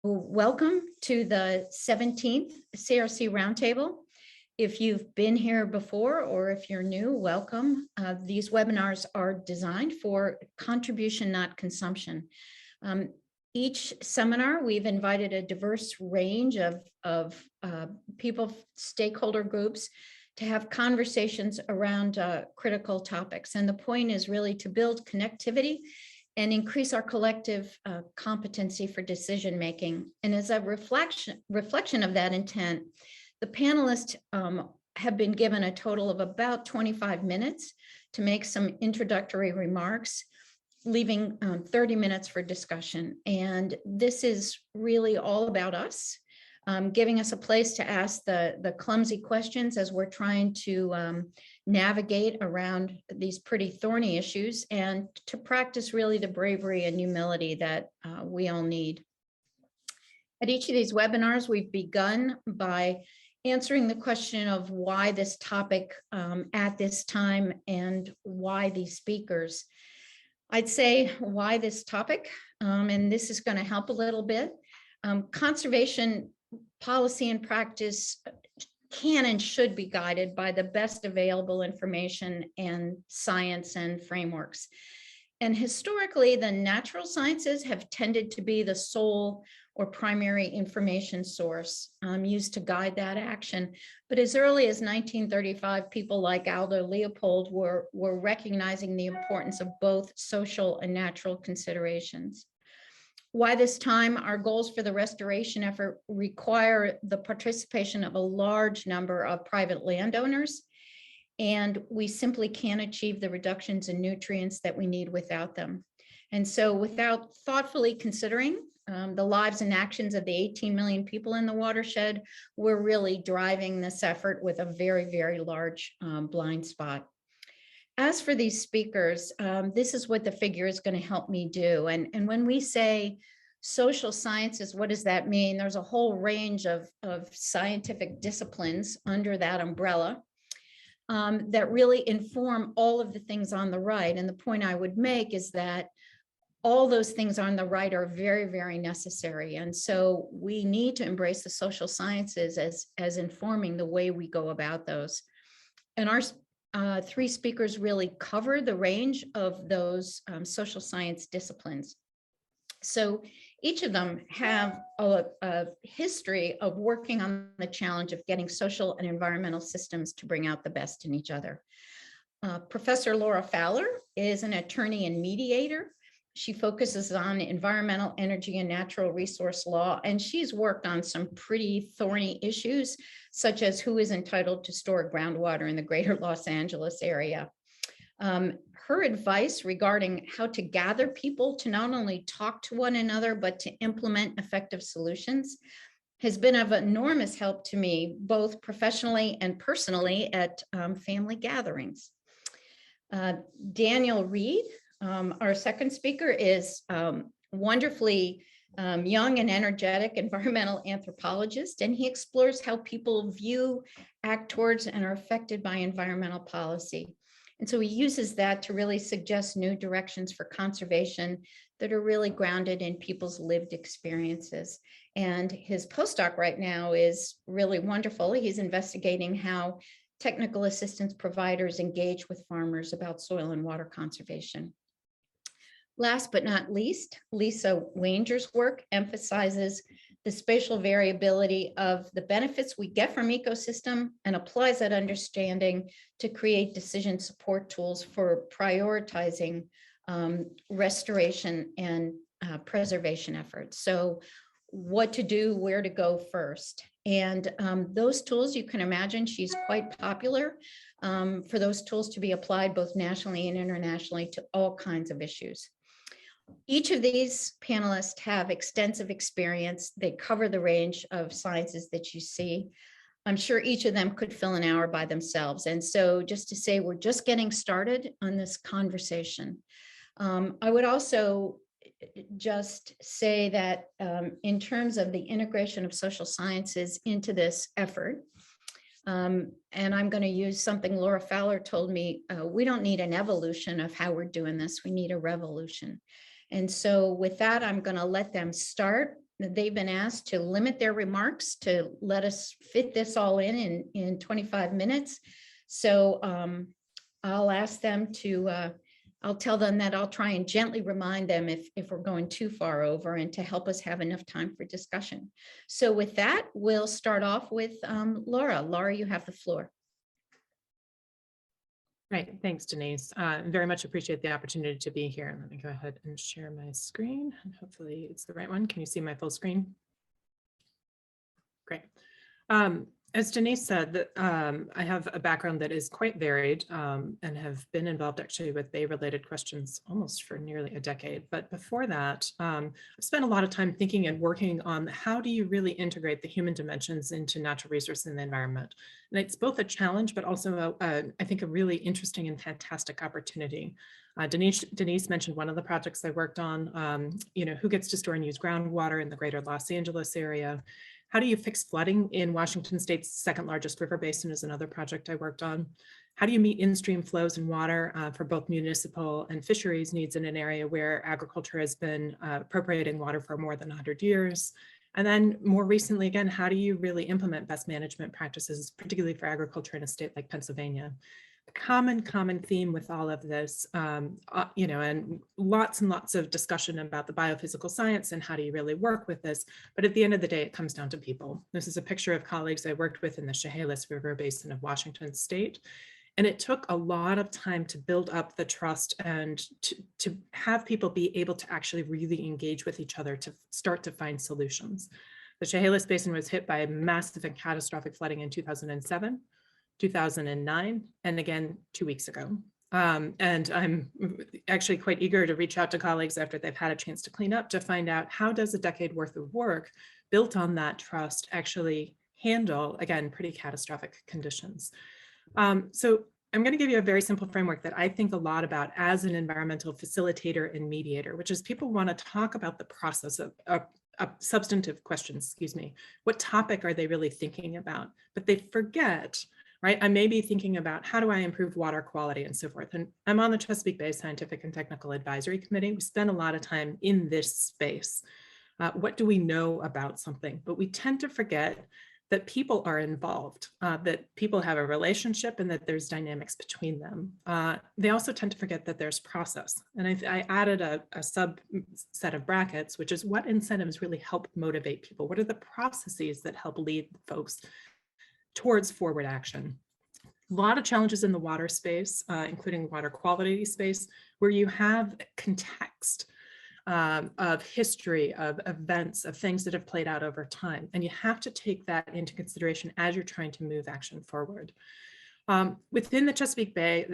Welcome to the 17th CRC Roundtable. If you've been here before or if you're new, welcome. These webinars are designed for contribution, not consumption. Each seminar, we've invited a diverse range of people, stakeholder groups, to have conversations around critical topics. And the point is really to build connectivity and increase our collective competency for decision making. And as a reflection of that intent, the panelists have been given a total of about 25 minutes to make some introductory remarks, leaving 30 minutes for discussion. And this is really all about us, giving us a place to ask the clumsy questions as we're trying to navigate around these pretty thorny issues, and to practice really the bravery and humility that we all need. At each of these webinars, we've begun by answering the question of why this topic at this time and why these speakers. I'd say why this topic, and this is going to help a little bit. Conservation policy and practice can and should be guided by the best available information and science and frameworks. And historically, the natural sciences have tended to be the sole or primary information source used to guide that action. But as early as 1935, people like Aldo Leopold were recognizing the importance of both social and natural considerations. Why this time? Our goals for the restoration effort require the participation of a large number of private landowners, and we simply can't achieve the reductions in nutrients that we need without them. And so without thoughtfully considering the lives and actions of the 18 million people in the watershed, we're really driving this effort with a very, very large blind spot. As for these speakers, this is what the figure is going to help me do. And when we say social sciences, what does that mean? There's a whole range of scientific disciplines under that umbrella that really inform all of the things on the right. And the point I would make is that all those things on the right are very, very necessary. And so we need to embrace the social sciences as informing the way we go about those. And our three speakers really cover the range of those social science disciplines. So each of them have a history of working on the challenge of getting social and environmental systems to bring out the best in each other. Professor Laura Fowler is an attorney and mediator. She focuses on environmental, energy, and natural resource law, and she's worked on some pretty thorny issues, such as who is entitled to store groundwater in the greater Los Angeles area. Her advice regarding how to gather people to not only talk to one another, but to implement effective solutions has been of enormous help to me, both professionally and personally at family gatherings. Daniel Reed, our second speaker, is wonderfully young and energetic environmental anthropologist, and he explores how people view, act towards, and are affected by environmental policy. And so he uses that to really suggest new directions for conservation that are really grounded in people's lived experiences. And his postdoc right now is really wonderful. He's investigating how technical assistance providers engage with farmers about soil and water conservation. Last but not least, Lisa Wanger's work emphasizes the spatial variability of the benefits we get from ecosystem and applies that understanding to create decision support tools for prioritizing restoration and preservation efforts. So what to do, where to go first. And those tools, you can imagine, she's quite popular for those tools to be applied both nationally and internationally to all kinds of issues. Each of these panelists have extensive experience. They cover the range of sciences that you see. I'm sure each of them could fill an hour by themselves. And so just to say, we're just getting started on this conversation. I would also just say that in terms of the integration of social sciences into this effort, and I'm going to use something Laura Fowler told me, we don't need an evolution of how we're doing this, we need a revolution. And so with that, I'm going to let them start. they've been asked to limit their remarks to let us fit this all in 25 minutes. So I'll ask them to, I'll tell them that I'll try and gently remind them if we're going too far over, and to help us have enough time for discussion. So with that, we'll start off with Laura. Laura, you have the floor. Great, thanks, Denise. Very much appreciate the opportunity to be here. Let me go ahead and share my screen, and hopefully it's the right one. Can you see my full screen? Great. As Denise said, I have a background that is quite varied, and have been involved actually with bay-related questions almost for nearly a decade. But before that, I've spent a lot of time thinking and working on how do you really integrate the human dimensions into natural resources and the environment. And it's both a challenge, but also I think a really interesting and fantastic opportunity. Denise mentioned one of the projects I worked on, who gets to store and use groundwater in the greater Los Angeles area. How do you fix flooding in Washington State's second largest river basin is another project I worked on. How do you meet in-stream flows in water for both municipal and fisheries needs in an area where agriculture has been appropriating water for more than 100 years? And then more recently, again, how do you really implement best management practices, particularly for agriculture in a state like Pennsylvania? Common theme with all of this, and lots and lots of discussion about the biophysical science and how do you really work with this. But at the end of the day, it comes down to people. This is a picture of colleagues I worked with in the Chehalis River Basin of Washington State. And it took a lot of time to build up the trust and to have people be able to actually really engage with each other to start to find solutions. The Chehalis Basin was hit by massive and catastrophic flooding in 2007. 2009, and again 2 weeks ago. And I'm actually quite eager to reach out to colleagues after they've had a chance to clean up to find out how does a decade worth of work built on that trust actually handle, again, pretty catastrophic conditions. So I'm going to give you a very simple framework that I think a lot about as an environmental facilitator and mediator, which is people want to talk about the process of substantive questions, excuse me. What topic are they really thinking about? But they forget, right? I may be thinking about how do I improve water quality and so forth. And I'm on the Chesapeake Bay Scientific and Technical Advisory Committee. We spend a lot of time in this space. What do we know about something? But we tend to forget that people are involved, that people have a relationship and that there's dynamics between them. They also tend to forget that there's process. And I added a subset of brackets, which is what incentives really help motivate people? What are the processes that help lead folks towards forward action? A lot of challenges in the water space, including water quality space, where you have context of history, of events, of things that have played out over time. And you have to take that into consideration as you're trying to move action forward. Within the Chesapeake Bay,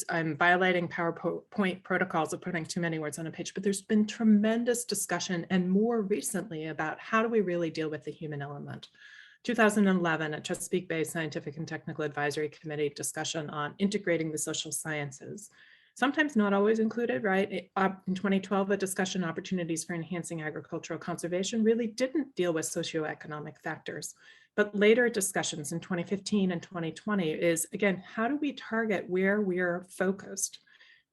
I'm violating PowerPoint protocols of putting too many words on a page, but there's been tremendous discussion, and more recently about how do we really deal with the human element. 2011, a Chesapeake Bay Scientific and Technical Advisory Committee discussion on integrating the social sciences. Sometimes not always included, right? In 2012, a discussion opportunities for enhancing agricultural conservation really didn't deal with socioeconomic factors. But later discussions in 2015 and 2020 is, again, how do we target where we're focused?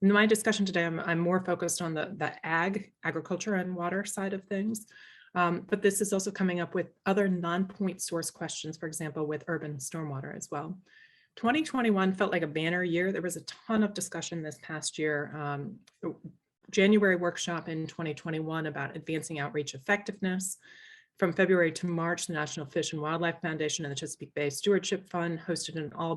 In my discussion today, I'm more focused on the agriculture and water side of things. But this is also coming up with other non-point source questions, for example, with urban stormwater as well. 2021 felt like a banner year. There was a ton of discussion this past year. January workshop in 2021 about advancing outreach effectiveness. From February to March, the National Fish and Wildlife Foundation and the Chesapeake Bay Stewardship Fund hosted an all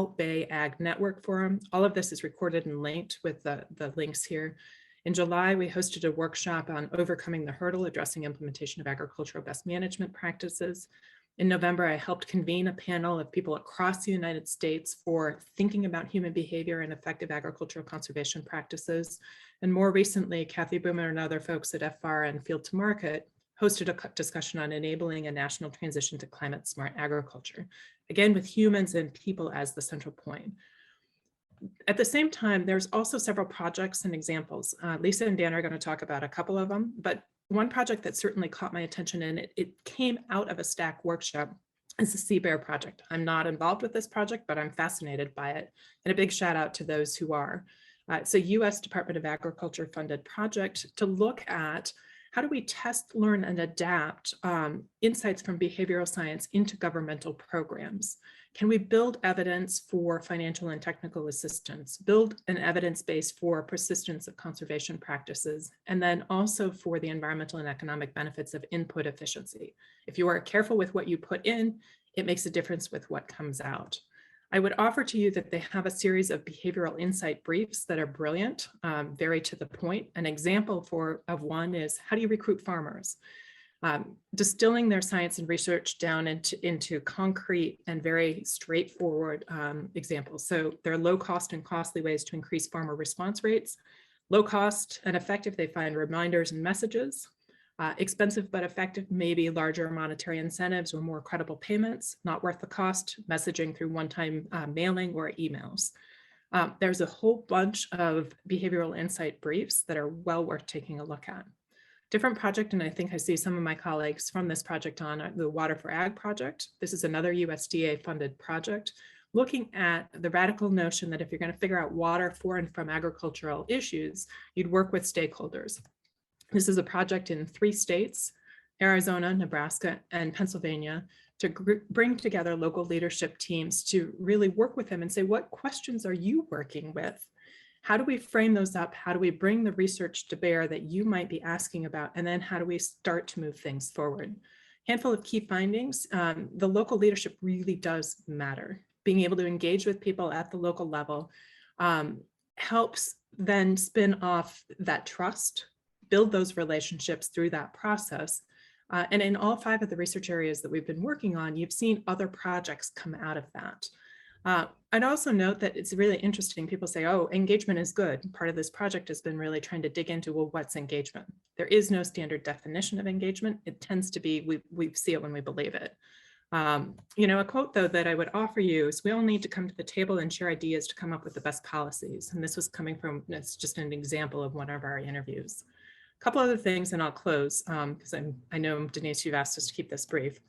Bay Ag Network Forum. All of this is recorded and linked with the links here. In July, we hosted a workshop on overcoming the hurdle, addressing implementation of agricultural best management practices. In November, I helped convene a panel of people across the United States for thinking about human behavior and effective agricultural conservation practices. And more recently, Kathy Boomer and other folks at FR and Field to Market hosted a discussion on enabling a national transition to climate smart agriculture, again, with humans and people as the central point. At the same time, there's also several projects and examples. Lisa and Dan are going to talk about a couple of them, but one project that certainly caught my attention, and it came out of a STAC workshop, is the Sea Bear project. I'm not involved with this project, but I'm fascinated by it. And a big shout out to those who are. It's a US Department of Agriculture funded project to look at how do we test, learn, and adapt insights from behavioral science into governmental programs? Can we build evidence for financial and technical assistance, build an evidence base for persistence of conservation practices, and then also for the environmental and economic benefits of input efficiency? If you are careful with what you put in, it makes a difference with what comes out. I would offer to you that they have a series of behavioral insight briefs that are brilliant, very to the point. An example of one is, how do you recruit farmers? Distilling their science and research down into concrete and very straightforward examples. So there are low cost and costly ways to increase farmer response rates. Low cost and effective, they find reminders and messages. Expensive but effective, maybe larger monetary incentives or more credible payments. Not worth the cost, messaging through one-time mailing or emails. There's a whole bunch of behavioral insight briefs that are well worth taking a look at. Different project, and I think I see some of my colleagues from this project on the Water for Ag project. This is another USDA-funded project looking at the radical notion that if you're going to figure out water for and from agricultural issues, you'd work with stakeholders. This is a project in 3 states, Arizona, Nebraska, and Pennsylvania, to bring together local leadership teams to really work with them and say, what questions are you working with? How do we frame those up? How do we bring the research to bear that you might be asking about? And then how do we start to move things forward? Handful of key findings. The local leadership really does matter. Being able to engage with people at the local level helps then spin off that trust, build those relationships through that process. And in all 5 of the research areas that we've been working on, you've seen other projects come out of that. I'd also note that it's really interesting. People say, oh, engagement is good. Part of this project has been really trying to dig into, well, what's engagement? There is no standard definition of engagement. It tends to be, we see it when we believe it. A quote, though, that I would offer you is, we all need to come to the table and share ideas to come up with the best policies. And this was coming from, it's just an example of one of our interviews. A couple other things, and I'll close, because I know, Denise, you've asked us to keep this brief.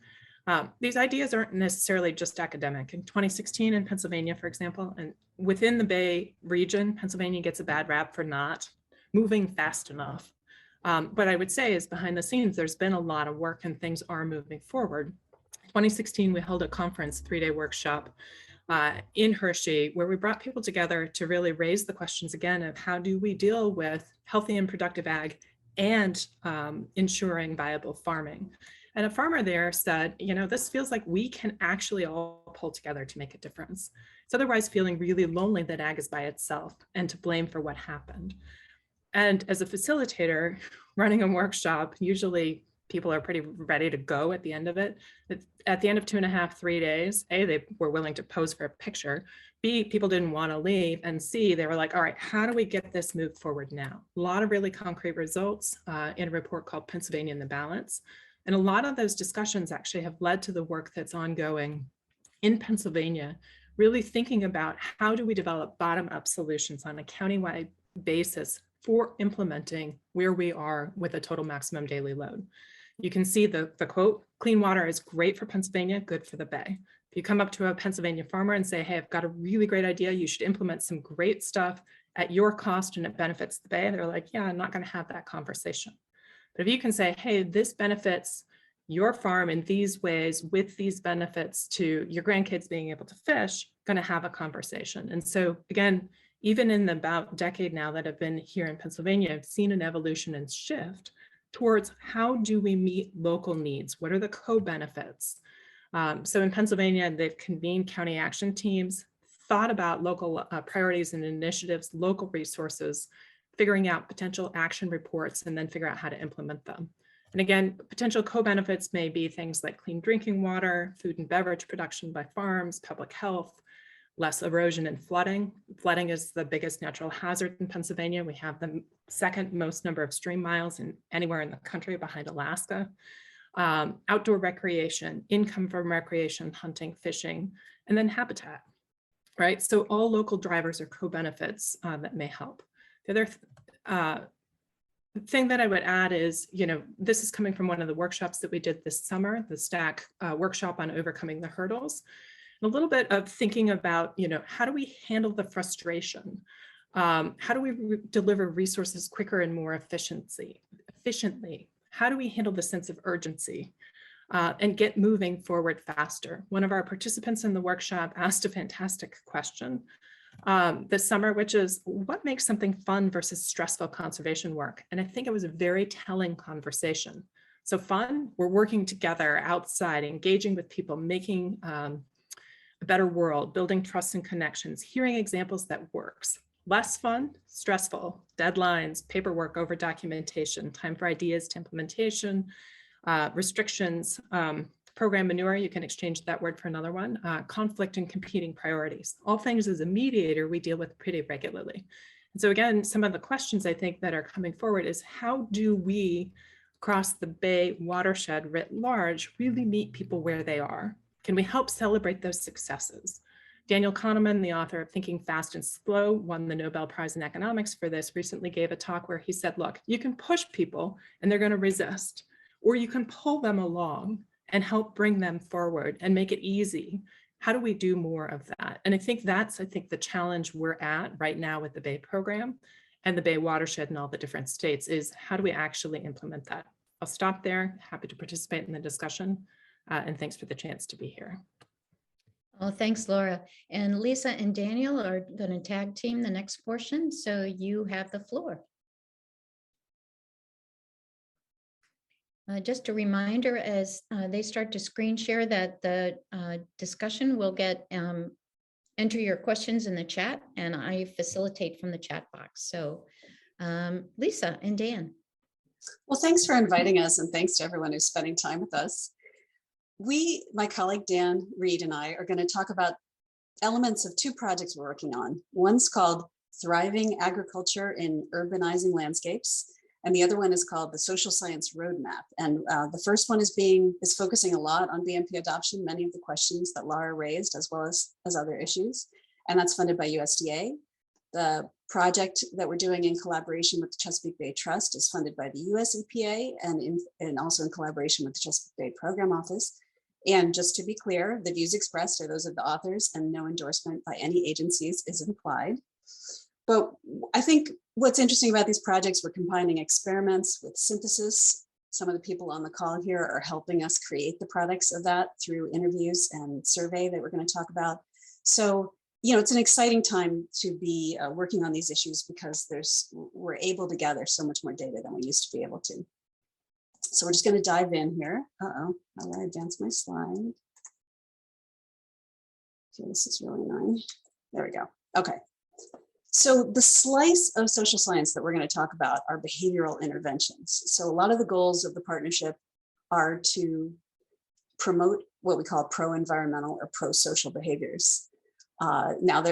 These ideas aren't necessarily just academic. In 2016 in Pennsylvania, for example, and within the Bay region, Pennsylvania gets a bad rap for not moving fast enough. What I would say is, behind the scenes, there's been a lot of work and things are moving forward. 2016, we held a conference, 3-day workshop in Hershey, where we brought people together to really raise the questions again of how do we deal with healthy and productive ag and ensuring viable farming. And a farmer there said, this feels like we can actually all pull together to make a difference. It's otherwise feeling really lonely that ag is by itself and to blame for what happened. And as a facilitator running a workshop, usually people are pretty ready to go at the end of it. At the end of 2.5, 3 days, A, they were willing to pose for a picture. B, people didn't want to leave. And C, they were like, all right, how do we get this moved forward now? A lot of really concrete results in a report called Pennsylvania in the Balance. And a lot of those discussions actually have led to the work that's ongoing in Pennsylvania, really thinking about how do we develop bottom-up solutions on a countywide basis for implementing where we are with a total maximum daily load. You can see the quote, clean water is great for Pennsylvania, good for the Bay. If you come up to a Pennsylvania farmer and say, hey, I've got a really great idea, you should implement some great stuff at your cost and it benefits the Bay, they're like, yeah, I'm not going to have that conversation. But if you can say, hey, this benefits your farm in these ways with these benefits to your grandkids being able to fish, going to have a conversation. And so again, even in the about decade now that I've been here in Pennsylvania, I've seen an evolution and shift towards how do we meet local needs? What are the co-benefits? So in Pennsylvania, they've convened county action teams, thought about local priorities and initiatives, local resources, figuring out potential action reports, and then figure out how to implement them. And again, potential co-benefits may be things like clean drinking water, food and beverage production by farms, public health, less erosion and flooding. Flooding is the biggest natural hazard in Pennsylvania. We have the 2nd most number of stream miles anywhere in the country behind Alaska. Outdoor recreation, income from recreation, hunting, fishing, and then habitat, right? So all local drivers are co-benefits that may help. The other thing that I would add is, this is coming from one of the workshops that we did this summer, the STACK workshop on overcoming the hurdles. A little bit of thinking about, how do we handle the frustration? How do we deliver resources quicker and more efficiently? how do we handle the sense of urgency and get moving forward faster? One of our participants in the workshop asked a fantastic question this summer, which is, what makes something fun versus stressful conservation work? And I think it was a very telling conversation. So fun, we're working together outside, engaging with people, making a better world, building trust and connections, hearing examples that works. Less fun, stressful, deadlines, paperwork over documentation, time for ideas to implementation, restrictions, program manure, you can exchange that word for another one, conflict and competing priorities. All things as a mediator we deal with pretty regularly. And so again, some of the questions I think that are coming forward is, how do we across the Bay watershed writ large really meet people where they are? Can we help celebrate those successes? Daniel Kahneman, the author of Thinking Fast and Slow, won the Nobel Prize in Economics for this, recently gave a talk where he said, look, you can push people and they're going to resist, or you can pull them along and help bring them forward and make it easy. How do we do more of that? And I think that's, the challenge we're at right now with the Bay program and the Bay watershed and all the different states is, how do we actually implement that? I'll stop there. Happy to participate in the discussion. And thanks for the chance to be here. Oh, thanks, Laura. And Lisa and Daniel are going to tag team the next portion, so you have the floor. Just a reminder, as they start to screen share, that the discussion will get enter your questions in the chat, and I facilitate from the chat box. So Lisa and Dan. Well, thanks for inviting us, and thanks to everyone who's spending time with us. My colleague Dan Reed and I are going to talk about elements of two projects we're working on. One's called Thriving Agriculture in Urbanizing Landscapes, and the other one is called the Social Science Roadmap. And the first one is focusing a lot on BMP adoption, many of the questions that Laura raised, as well as other issues. And that's funded by USDA. The project that we're doing in collaboration with the Chesapeake Bay Trust is funded by the US EPA and also in collaboration with the Chesapeake Bay Program Office. And just to be clear, the views expressed are those of the authors, and no endorsement by any agencies is implied. But I think what's interesting about these projects, we're combining experiments with synthesis. Some of the people on the call here are helping us create the products of that through interviews and survey that we're going to talk about. So, it's an exciting time to be working on these issues because we're able to gather so much more data than we used to be able to. So we're just going to dive in here. How do I advance my slide? Okay, this is really annoying. There we go. Okay. So the slice of social science that we're going to talk about are behavioral interventions. So a lot of the goals of the partnership are to promote what we call pro-environmental or pro-social behaviors. Now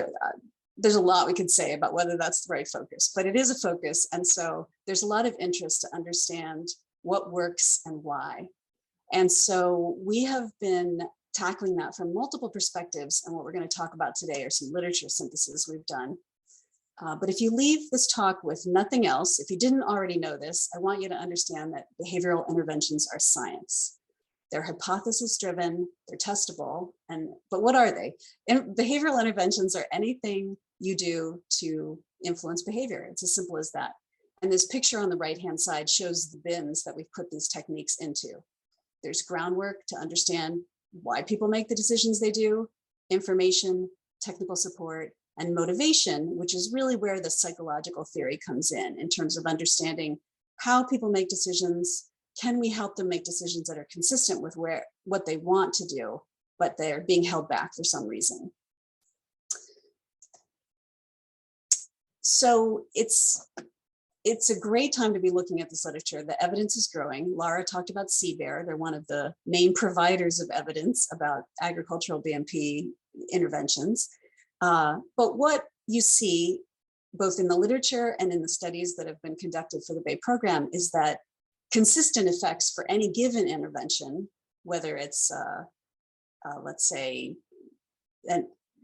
there's a lot we could say about whether that's the right focus, but it is a focus. And so there's a lot of interest to understand what works and why. And so we have been tackling that from multiple perspectives. And what we're going to talk about today are some literature syntheses we've done. But if you leave this talk with nothing else, if you didn't already know this, I want you to understand that behavioral interventions are science. They're hypothesis driven, they're testable, but what are they? Behavioral interventions are anything you do to influence behavior. It's as simple as that. And this picture on the right-hand side shows the bins that we've put these techniques into. There's groundwork to understand why people make the decisions they do, information, technical support, and motivation, which is really where the psychological theory comes in terms of understanding how people make decisions. Can we help them make decisions that are consistent with what they want to do, but they're being held back for some reason? So it's a great time to be looking at this literature. The evidence is growing. Laura talked about CBER. They're one of the main providers of evidence about agricultural BMP interventions. But what you see both in the literature and in the studies that have been conducted for the Bay program is that consistent effects for any given intervention, whether it's, let's say,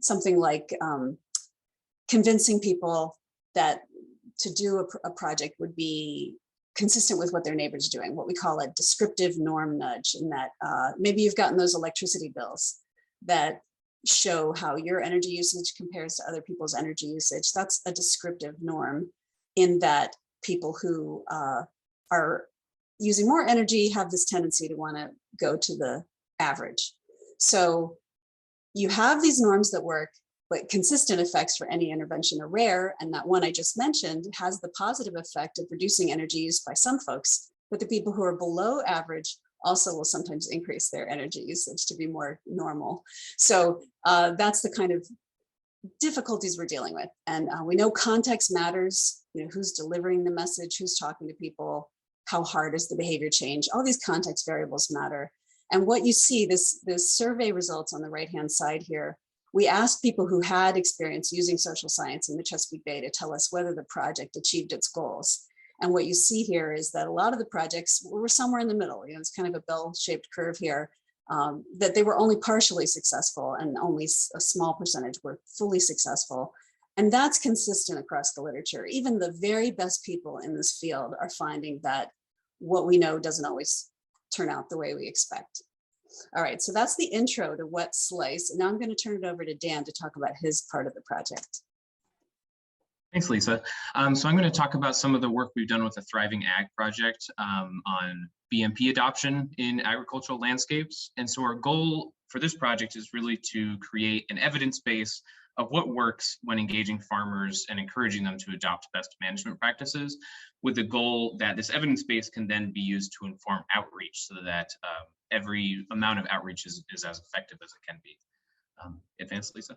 something like convincing people that to do a project would be consistent with what their neighbors are doing, what we call a descriptive norm nudge, in that maybe you've gotten those electricity bills that show how your energy usage compares to other people's energy usage. That's a descriptive norm in that people who are using more energy have this tendency to want to go to the average. So you have these norms that work, but consistent effects for any intervention are rare. And that one I just mentioned has the positive effect of reducing energy use by some folks, but the people who are below average also will sometimes increase their energy usage to be more normal. So that's the kind of difficulties we're dealing with. And we know context matters, you know, who's delivering the message, who's talking to people, how hard is the behavior change, all these context variables matter. And what you see, this survey results on the right-hand side here, we asked people who had experience using social science in the Chesapeake Bay to tell us whether the project achieved its goals. And what you see here is that a lot of the projects were somewhere in the middle. You know, it's kind of a bell-shaped curve here, that they were only partially successful and only a small percentage were fully successful. And that's consistent across the literature. Even the very best people in this field are finding that what we know doesn't always turn out the way we expect. All right, so that's the intro to Wet Slice. And now I'm going to turn it over to Dan to talk about his part of the project. Thanks, Lisa. So I'm going to talk about some of the work we've done with the Thriving Ag project on BMP adoption in agricultural landscapes. And so our goal for this project is really to create an evidence base of what works when engaging farmers and encouraging them to adopt best management practices, with the goal that this evidence base can then be used to inform outreach so that every amount of outreach is as effective as it can be. Advance, Lisa.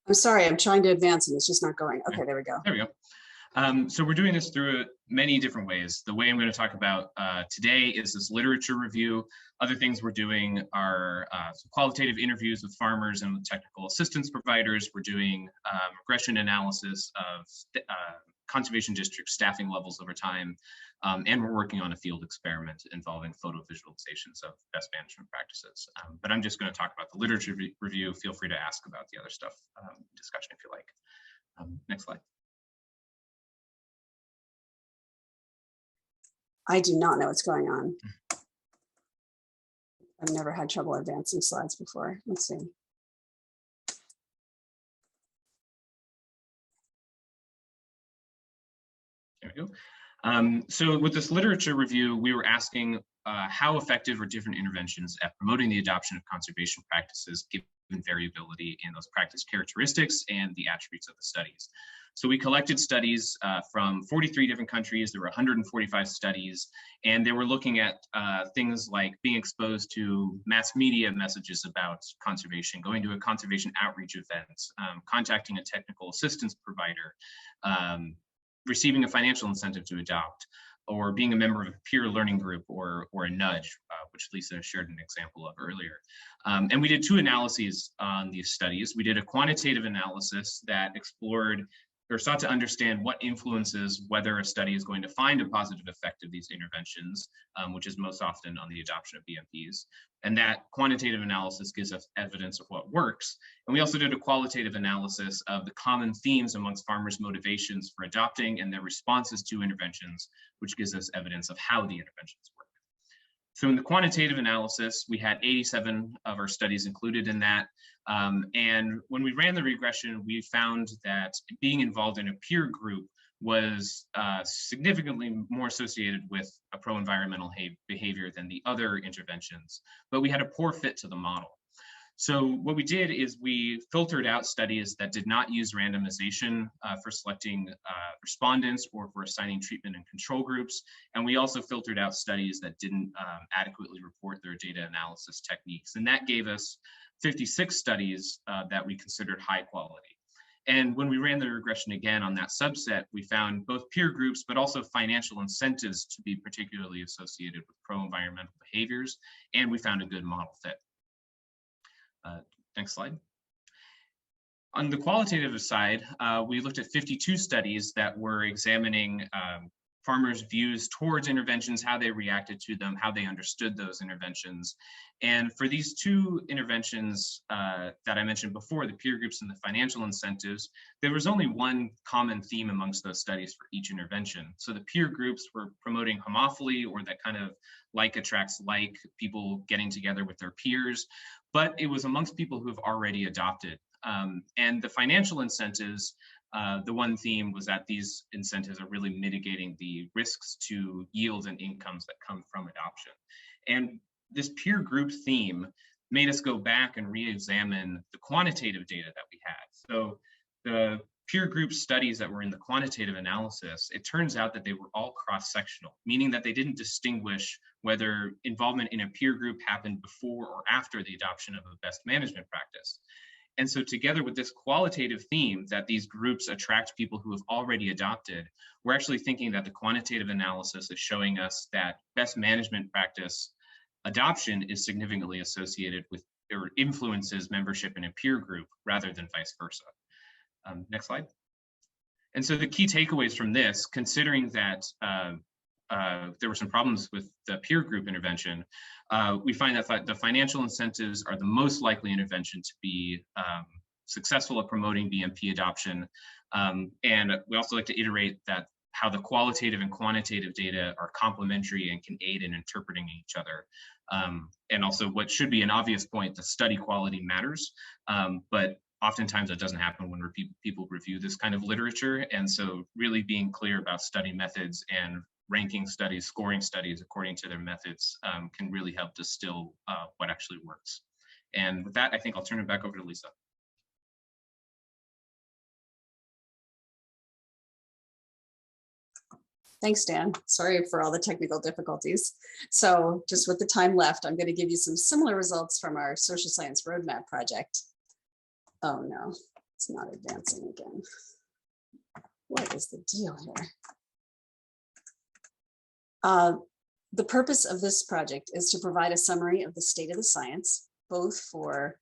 I'm sorry, I'm trying to advance and it's just not going. Okay, there we go. There we go. So we're doing this through many different ways. The way I'm going to talk about today is this literature review. Other things we're doing are some qualitative interviews with farmers and with technical assistance providers. We're doing regression analysis of conservation district staffing levels over time. And we're working on a field experiment involving photo visualizations of best management practices. But I'm just going to talk about the literature review. Feel free to ask about the other stuff discussion if you like. Next slide. I do not know what's going on. I've never had trouble advancing slides before. Let's see. There we go. So with this literature review, we were asking how effective are different interventions at promoting the adoption of conservation practices given variability in those practice characteristics and the attributes of the studies. So we collected studies from 43 different countries. There were 145 studies, and they were looking at things like being exposed to mass media messages about conservation, going to a conservation outreach event, contacting a technical assistance provider, receiving a financial incentive to adopt, or being a member of a peer learning group or a nudge, which Lisa shared an example of earlier. And we did two analyses on these studies. We did a quantitative analysis that explored or sought to understand what influences whether a study is going to find a positive effect of these interventions, which is most often on the adoption of BMPs. And that quantitative analysis gives us evidence of what works. And we also did a qualitative analysis of the common themes amongst farmers' motivations for adopting and their responses to interventions, which gives us evidence of how the interventions work. So in the quantitative analysis, we had 87 of our studies included in that. And when we ran the regression, we found that being involved in a peer group was significantly more associated with a pro-environmental behavior than the other interventions, but we had a poor fit to the model. So what we did is we filtered out studies that did not use randomization for selecting respondents or for assigning treatment and control groups. And we also filtered out studies that didn't adequately report their data analysis techniques. And that gave us 56 studies that we considered high quality. And when we ran the regression again on that subset, we found both peer groups, but also financial incentives to be particularly associated with pro-environmental behaviors. And we found a good model fit. Next slide. On the qualitative side, we looked at 52 studies that were examining farmers' views towards interventions, how they reacted to them, how they understood those interventions. And for these two interventions that I mentioned before, the peer groups and the financial incentives, there was only one common theme amongst those studies for each intervention. So the peer groups were promoting homophily, or that kind of like attracts like, people getting together with their peers, but it was amongst people who have already adopted. And the financial incentives, the one theme was that these incentives are really mitigating the risks to yields and incomes that come from adoption. And this peer group theme made us go back and re-examine the quantitative data that we had. So the peer group studies that were in the quantitative analysis, it turns out that they were all cross-sectional, meaning that they didn't distinguish whether involvement in a peer group happened before or after the adoption of a best management practice. And so together with this qualitative theme that these groups attract people who have already adopted, we're actually thinking that the quantitative analysis is showing us that best management practice adoption is significantly associated with or influences membership in a peer group rather than vice versa. Next slide. And so the key takeaways from this, considering that there were some problems with the peer group intervention, we find that the financial incentives are the most likely intervention to be successful at promoting BMP adoption. And we also like to iterate that how the qualitative and quantitative data are complementary and can aid in interpreting each other. And also what should be an obvious point, the study quality matters, but oftentimes that doesn't happen when people review this kind of literature. And so really being clear about study methods and ranking studies, scoring studies according to their methods can really help distill what actually works. And with that, I think I'll turn it back over to Lisa. Thanks, Dan. Sorry for all the technical difficulties. So just with the time left, I'm going to give you some similar results from our social science roadmap project. Oh no, it's not advancing again. What is the deal here? The purpose of this project is to provide a summary of the state of the science, both for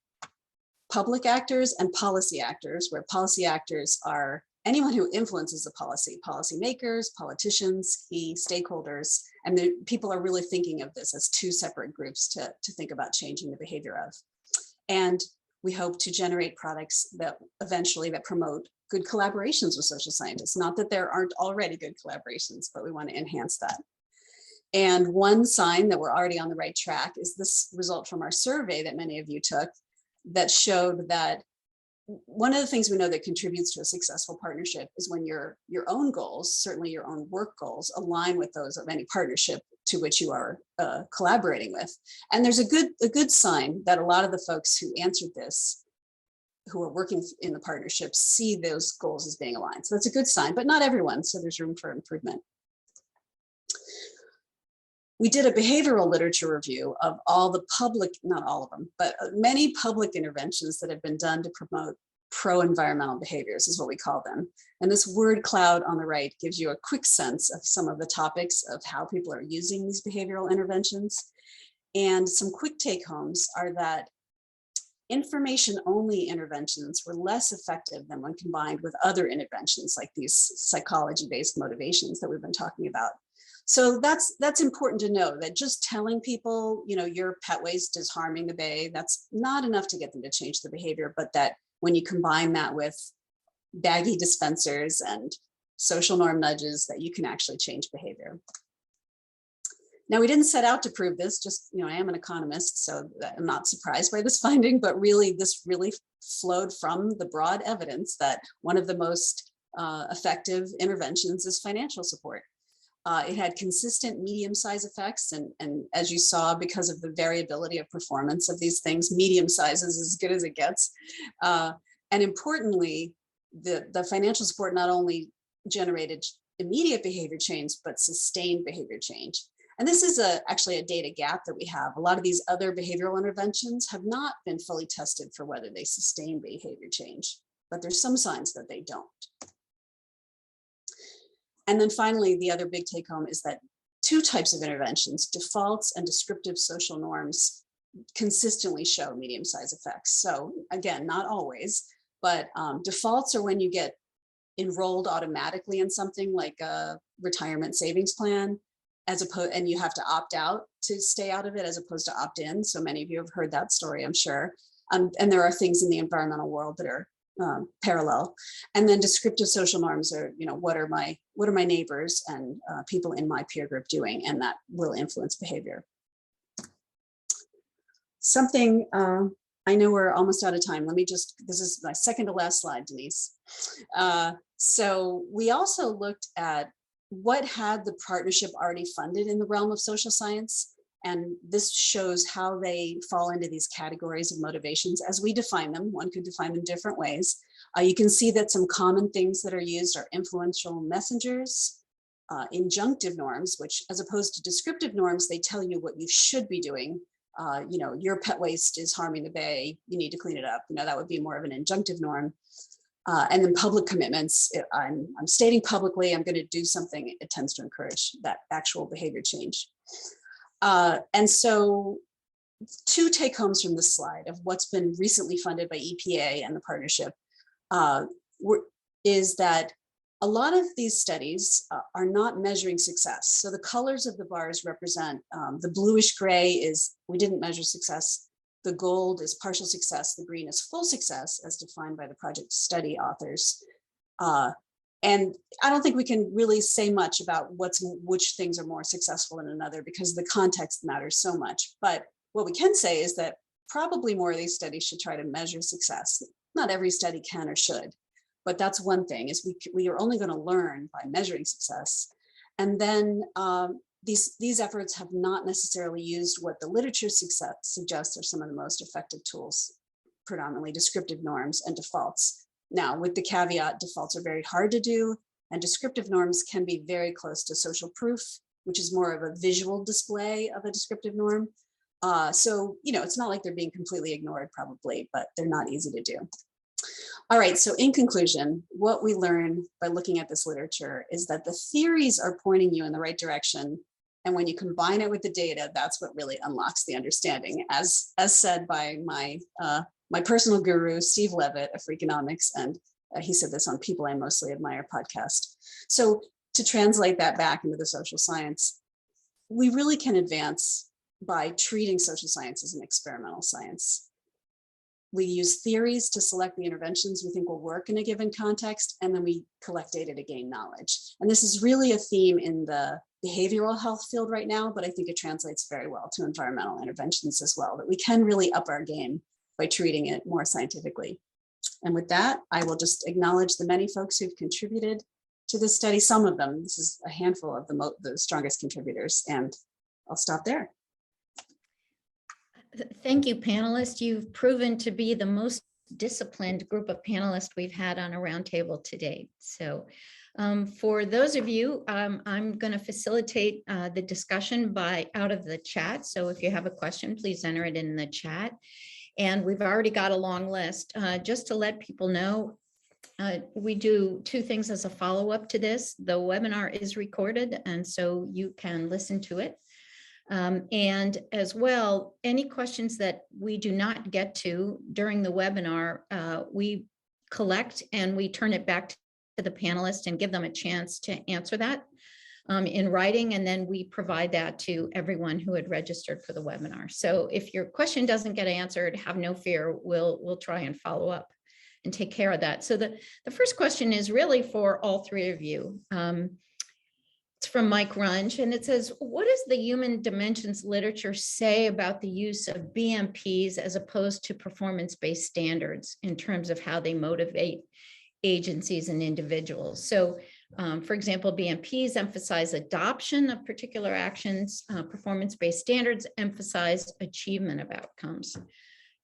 public actors and policy actors, where policy actors are anyone who influences the policy, policymakers, politicians, key stakeholders, and people are really thinking of this as two separate groups to think about changing the behavior of. And we hope to generate products that eventually that promote good collaborations with social scientists. Not that there aren't already good collaborations, but we want to enhance that. And one sign that we're already on the right track is this result from our survey that many of you took that showed that one of the things we know that contributes to a successful partnership is when your own goals, certainly your own work goals, align with those of any partnership to which you are collaborating with. And there's a good sign that a lot of the folks who answered this, who are working in the partnership, see those goals as being aligned. So that's a good sign, but not everyone, so there's room for improvement. We did a behavioral literature review of all the public, not all of them, but many public interventions that have been done to promote pro-environmental behaviors is what we call them. And this word cloud on the right gives you a quick sense of some of the topics of how people are using these behavioral interventions. And some quick take homes are that information-only interventions were less effective than when combined with other interventions like these psychology-based motivations that we've been talking about. So that's important to know, that just telling people, you know, your pet waste is harming the bay, that's not enough to get them to change the behavior, but that when you combine that with baggy dispensers and social norm nudges, that you can actually change behavior. Now, we didn't set out to prove this, just, you know, I am an economist, so I'm not surprised by this finding, but really this really flowed from the broad evidence that one of the most effective interventions is financial support. It had consistent medium-size effects, and as you saw, because of the variability of performance of these things, medium size is as good as it gets. And importantly, the financial support not only generated immediate behavior change, but sustained behavior change. And this is actually a data gap that we have. A lot of these other behavioral interventions have not been fully tested for whether they sustain behavior change, but there's some signs that they don't. And then finally, the other big take home is that two types of interventions, defaults and descriptive social norms, consistently show medium-sized effects. So again, not always, but defaults are when you get enrolled automatically in something like a retirement savings plan, and you have to opt out to stay out of it as opposed to opt in. So many of you have heard that story, I'm sure. And there are things in the environmental world that are parallel. And then descriptive social norms are, what are my neighbors and people in my peer group doing, and that will influence behavior. Something, I know we're almost out of time. This is my second to last slide, Denise. So we also looked at what had the partnership already funded in the realm of social science. And this shows how they fall into these categories of motivations as we define them. One could define them different ways. You can see that some common things that are used are influential messengers, injunctive norms, which as opposed to descriptive norms, they tell you what you should be doing. Your pet waste is harming the bay, you need to clean it up. That would be more of an injunctive norm. And then public commitments, I'm stating publicly, I'm going to do something, it tends to encourage that actual behavior change. And so 2 take homes from this slide of what's been recently funded by EPA and the partnership is that a lot of these studies are not measuring success. So the colors of the bars represent, the bluish gray is we didn't measure success. The gold is partial success. The green is full success as defined by the project study authors. And I don't think we can really say much about which things are more successful than another because the context matters so much. But what we can say is that probably more of these studies should try to measure success. Not every study can or should, but that's one thing is we are only going to learn by measuring success. And then these efforts have not necessarily used what the literature suggests are some of the most effective tools, predominantly descriptive norms and defaults. Now, with the caveat, defaults are very hard to do, and descriptive norms can be very close to social proof, which is more of a visual display of a descriptive norm. So, it's not like they're being completely ignored probably, but they're not easy to do. All right, so in conclusion, what we learn by looking at this literature is that the theories are pointing you in the right direction. And when you combine it with the data, that's what really unlocks the understanding, as said by my personal guru, Steve Levitt of Freakonomics, and he said this on People I Mostly Admire podcast. So to translate that back into the social science, we really can advance by treating social science as an experimental science. We use theories to select the interventions we think will work in a given context, and then we collect data to gain knowledge. And this is really a theme in the behavioral health field right now, but I think it translates very well to environmental interventions as well, that we can really up our game by treating it more scientifically. And with that, I will just acknowledge the many folks who've contributed to this study. Some of them, this is a handful of the strongest contributors, and I'll stop there. Thank you, panelists. You've proven to be the most disciplined group of panelists we've had on a roundtable to date. So for those of you, I'm going to facilitate the discussion out of the chat. So if you have a question, please enter it in the chat. And we've already got a long list. Just to let people know, we do 2 things as a follow-up to this. The webinar is recorded, and so you can listen to it. And as well, any questions that we do not get to during the webinar, we collect and we turn it back to the panelists and give them a chance to answer that in writing, and then we provide that to everyone who had registered for the webinar. So if your question doesn't get answered, have no fear, we'll try and follow up and take care of that. So the first question is really for all 3 of you. It's from Mike Runge, and it says, what does the human dimensions literature say about the use of BMPs as opposed to performance-based standards in terms of how they motivate agencies and individuals? So for example, BMPs emphasize adoption of particular actions, performance-based standards emphasize achievement of outcomes.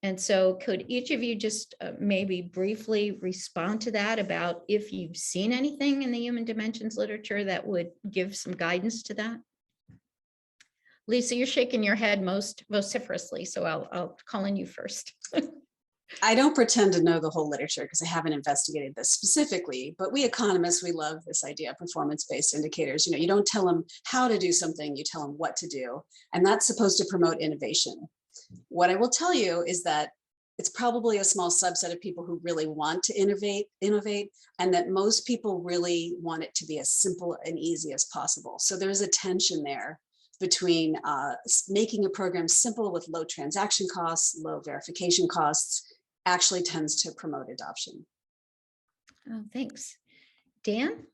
And so could each of you just maybe briefly respond to that about if you've seen anything in the human dimensions literature that would give some guidance to that? Lisa, you're shaking your head most vociferously, so I'll call on you first. I don't pretend to know the whole literature because I haven't investigated this specifically, but we economists, we love this idea of performance-based indicators. You don't tell them how to do something, you tell them what to do, and that's supposed to promote innovation. What I will tell you is that it's probably a small subset of people who really want to innovate, and that most people really want it to be as simple and easy as possible. So there's a tension there between making a program simple with low transaction costs, low verification costs, actually tends to promote adoption. Oh, thanks. Dan?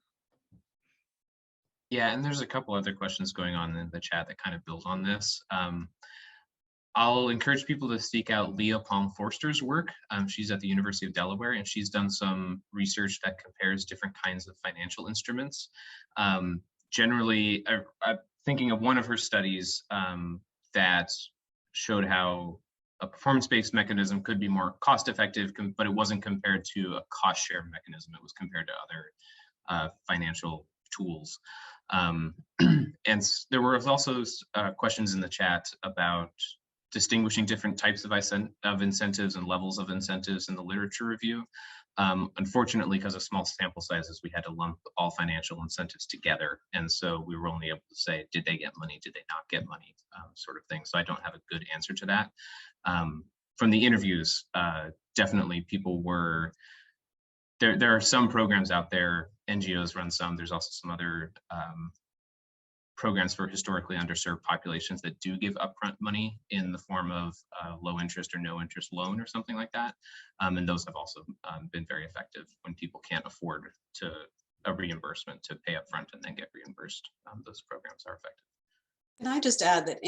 Yeah, and there's a couple other questions going on in the chat that kind of build on this. I'll encourage people to seek out Leah Palm Forster's work. She's at the University of Delaware, and she's done some research that compares different kinds of financial instruments. Generally, I'm thinking of one of her studies that showed how a performance-based mechanism could be more cost-effective, but it wasn't compared to a cost-share mechanism. It was compared to other financial tools. And there were also questions in the chat about distinguishing different types of incentives and levels of incentives in the literature review. Unfortunately, because of small sample sizes, we had to lump all financial incentives together. And so we were only able to say, did they get money? Did they not get money? Sort of thing. So I don't have a good answer to that. From the interviews, definitely people were, there are some programs out there, NGOs run some, there's also some other programs for historically underserved populations that do give upfront money in the form of low interest or no interest loan or something like that. And those have also been very effective when people can't afford a reimbursement to pay upfront and then get reimbursed. Those programs are effective. Can I just add that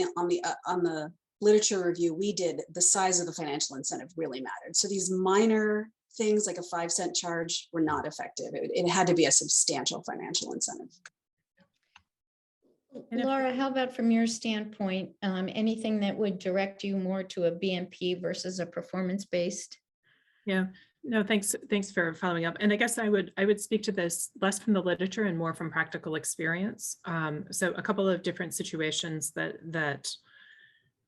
on the literature review we did, the size of the financial incentive really mattered. So these minor things like a 5-cent charge were not effective. It had to be a substantial financial incentive. Laura, how about from your standpoint, anything that would direct you more to a BMP versus a performance-based? Yeah, no, thanks for following up. And I guess I would speak to this less from the literature and more from practical experience. So a couple of different situations that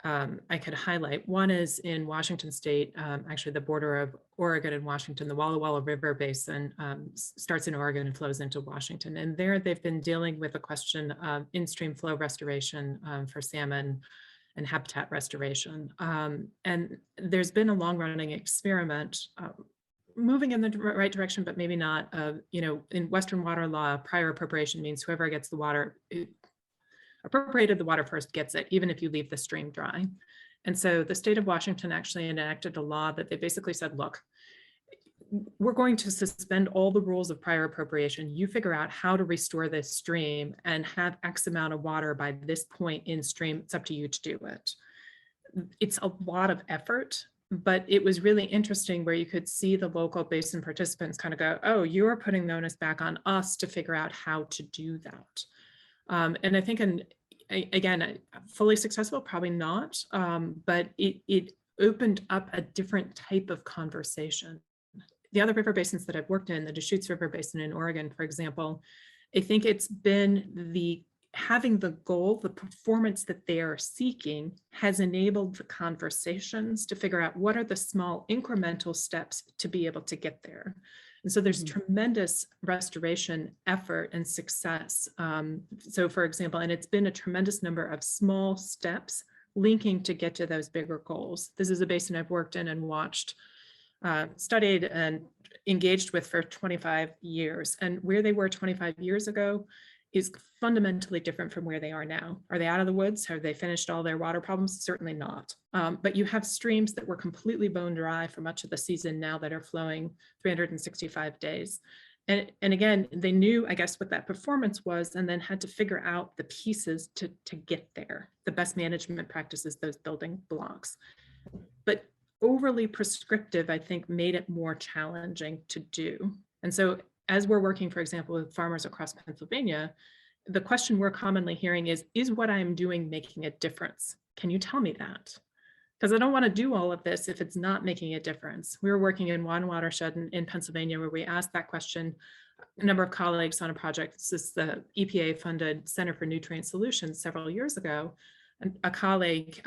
I could highlight. One is in Washington State, actually the border of Oregon and Washington, the Walla Walla River Basin starts in Oregon and flows into Washington. And there they've been dealing with the question of in-stream flow restoration for salmon and habitat restoration. And there's been a long-running experiment moving in the right direction, but maybe not. In Western water law, prior appropriation means whoever gets the water, appropriated the water first gets it, even if you leave the stream dry. And so the state of Washington actually enacted a law that they basically said, look, we're going to suspend all the rules of prior appropriation. You figure out how to restore this stream and have X amount of water by this point in stream. It's up to you to do it. It's a lot of effort, but it was really interesting where you could see the local basin participants kind of go, oh, you're putting the onus back on us to figure out how to do that. And I think, again, fully successful, probably not, but it opened up a different type of conversation. The other river basins that I've worked in, the Deschutes River Basin in Oregon, for example, I think it's been having the goal, the performance that they are seeking has enabled the conversations to figure out what are the small incremental steps to be able to get there. And so there's tremendous restoration effort and success. So for example, and it's been a tremendous number of small steps linking to get to those bigger goals. This is a basin I've worked in and watched, studied and engaged with for 25 years. And where they were 25 years ago is fundamentally different from where they are now. Are they out of the woods? Have they finished all their water problems? Certainly not. But you have streams that were completely bone dry for much of the season now that are flowing 365 days. And again, they knew, I guess, what that performance was and then had to figure out the pieces to get there, the best management practices, those building blocks. But overly prescriptive, I think, made it more challenging to do. And so as we're working, for example, with farmers across Pennsylvania, the question we're commonly hearing is what I'm doing making a difference? Can you tell me that? Because I don't want to do all of this if it's not making a difference. We were working in one watershed in Pennsylvania where we asked that question, a number of colleagues on a project. This is the EPA-funded Center for Nutrient Solutions several years ago. And a colleague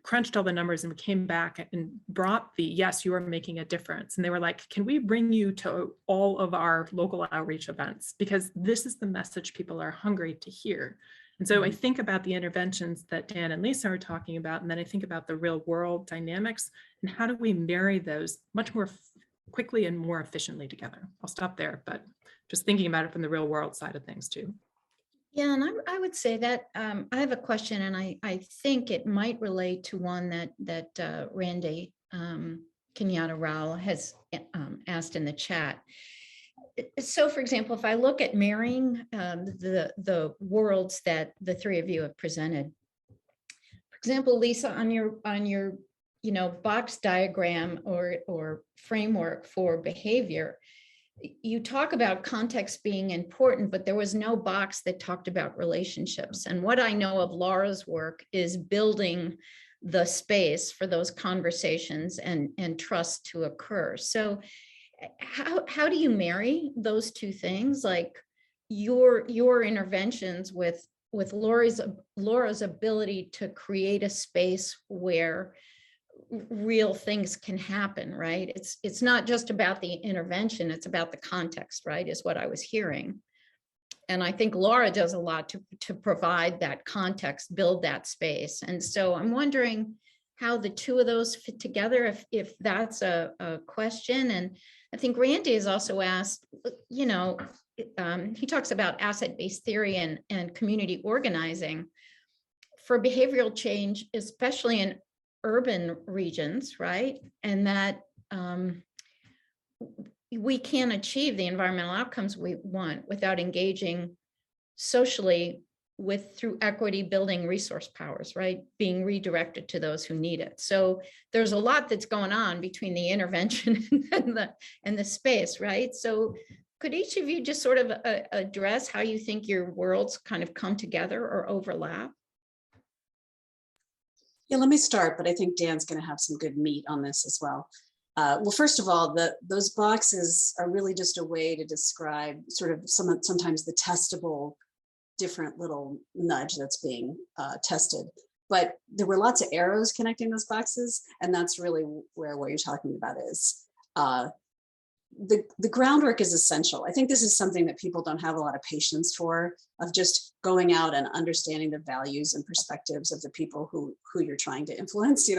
crunched all the numbers and came back and brought yes, you are making a difference. And they were like, can we bring you to all of our local outreach events? Because this is the message people are hungry to hear. And so I think about the interventions that Dan and Lisa are talking about, and then I think about the real world dynamics, And how do we marry those much more quickly and more efficiently together? I'll stop there, but just thinking about it from the real world side of things too. Yeah, and I would say that I have a question, and I think it might relate to one that Randy Kenyatta Rao has asked in the chat. So, for example, if I look at marrying the worlds that the three of you have presented, for example, Lisa, on your box diagram or framework for behavior, you talk about context being important, but there was no box that talked about relationships. And what I know of Laura's work is building the space for those conversations and trust to occur. So how do you marry those two things, like your interventions with Laura's ability to create a space where real things can happen, right? It's not just about the intervention, it's about the context, right, is what I was hearing. And I think Laura does a lot to provide that context, build that space. And so I'm wondering how the two of those fit together, if that's a question. And I think Randy has also asked, he talks about asset-based theory and community organizing for behavioral change, especially in urban regions, right? And that we can't achieve the environmental outcomes we want without engaging socially through equity, building resource powers, right? Being redirected to those who need it. So there's a lot that's going on between the intervention and the space, right? So could each of you just sort of address how you think your worlds kind of come together or overlap? Yeah, let me start, but I think Dan's going to have some good meat on this as well. Well, first of all, those boxes are really just a way to describe sort of sometimes the testable different little nudge that's being tested. But there were lots of arrows connecting those boxes, and that's really where what you're talking about is. The groundwork is essential. I think this is something that people don't have a lot of patience for, of just going out and understanding the values and perspectives of the people who you're trying to influence.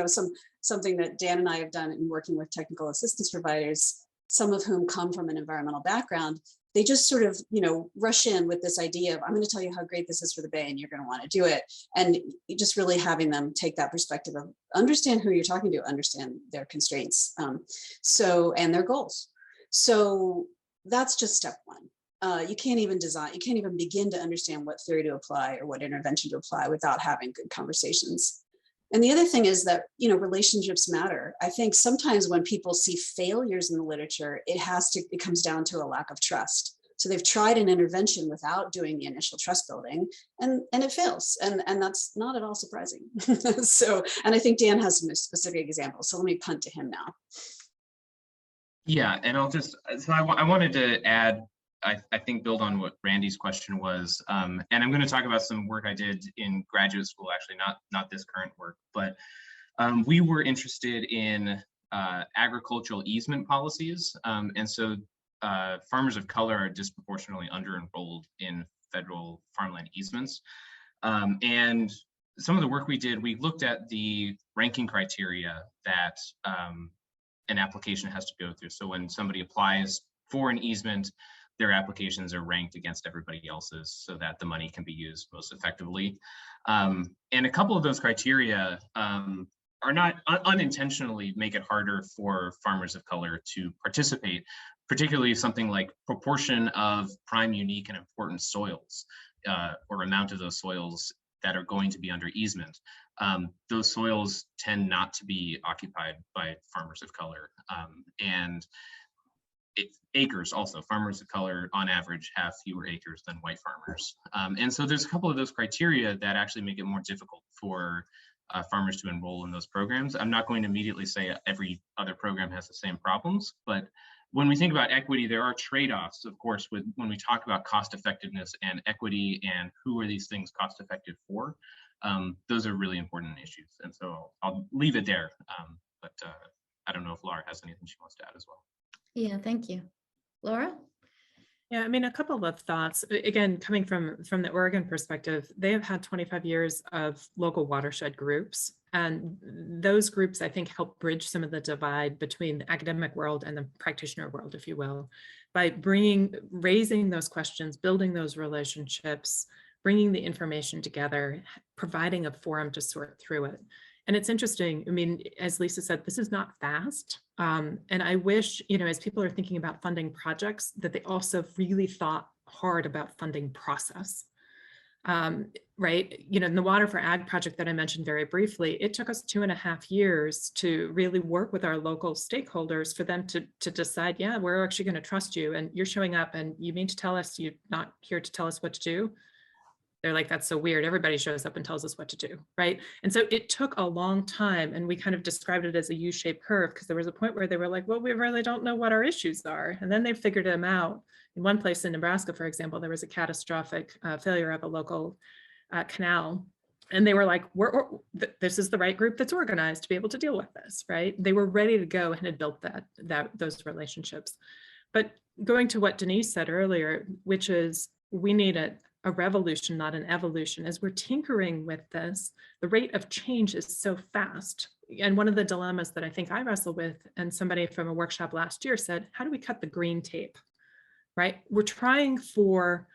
Something that Dan and I have done in working with technical assistance providers, some of whom come from an environmental background. They just sort of, rush in with this idea of, I'm going to tell you how great this is for the Bay and you're going to want to do it. And just really having them take that perspective of understand who you're talking to, understand their constraints, and their goals. So that's just step one. You can't even begin to understand what theory to apply or what intervention to apply without having good conversations. And the other thing is that, relationships matter. I think sometimes when people see failures in the literature, it comes down to a lack of trust. So they've tried an intervention without doing the initial trust building and it fails. And that's not at all surprising. And I think Dan has some specific examples. So let me punt to him now. Yeah, and I wanted to add, I think build on what Randy's question was, and I'm going to talk about some work I did in graduate school, actually not this current work, but we were interested in agricultural easement policies, and so farmers of color are disproportionately under-enrolled in federal farmland easements, and some of the work we did, we looked at the ranking criteria that an application has to go through. So when somebody applies for an easement, their applications are ranked against everybody else's so that the money can be used most effectively. And a couple of those criteria are not unintentionally make it harder for farmers of color to participate, particularly something like proportion of prime, unique, and important soils, or amount of those soils that are going to be under easement. Those soils tend not to be occupied by farmers of color. And acres also, farmers of color on average have fewer acres than white farmers. And so there's a couple of those criteria that actually make it more difficult for farmers to enroll in those programs. I'm not going to immediately say every other program has the same problems, but when we think about equity, there are trade-offs, of course, when we talk about cost effectiveness and equity and who are these things cost effective for. Those are really important issues. And so I'll leave it there. But I don't know if Laura has anything she wants to add as well. Yeah, thank you. Laura? Yeah, I mean, a couple of thoughts. Again, coming from the Oregon perspective, they have had 25 years of local watershed groups. And those groups, I think, help bridge some of the divide between the academic world and the practitioner world, if you will, by raising those questions, building those relationships, bringing the information together, providing a forum to sort through it. And it's interesting, I mean, as Lisa said, this is not fast. And I wish, you know, as people are thinking about funding projects, that they also really thought hard about funding process. Right, you know, in the Water for Ag project that I mentioned very briefly, it took us 2.5 years to really work with our local stakeholders for them to decide, yeah, we're actually going to trust you, and you're showing up and you mean to tell us you're not here to tell us what to do. They're like, that's so weird. Everybody shows up and tells us what to do, right? And so it took a long time, and we kind of described it as a U-shaped curve, because there was a point where they were like, well, we really don't know what our issues are. And then they figured them out. In one place in Nebraska, for example, there was a catastrophic failure of a local canal. And they were like, this is the right group that's organized to be able to deal with this, right? They were ready to go and had built those relationships. But going to what Denise said earlier, which is we need a revolution, not an evolution. As we're tinkering with this, the rate of change is so fast. And one of the dilemmas that I think I wrestle with, and somebody from a workshop last year said, how do we cut the green tape, right? We're trying for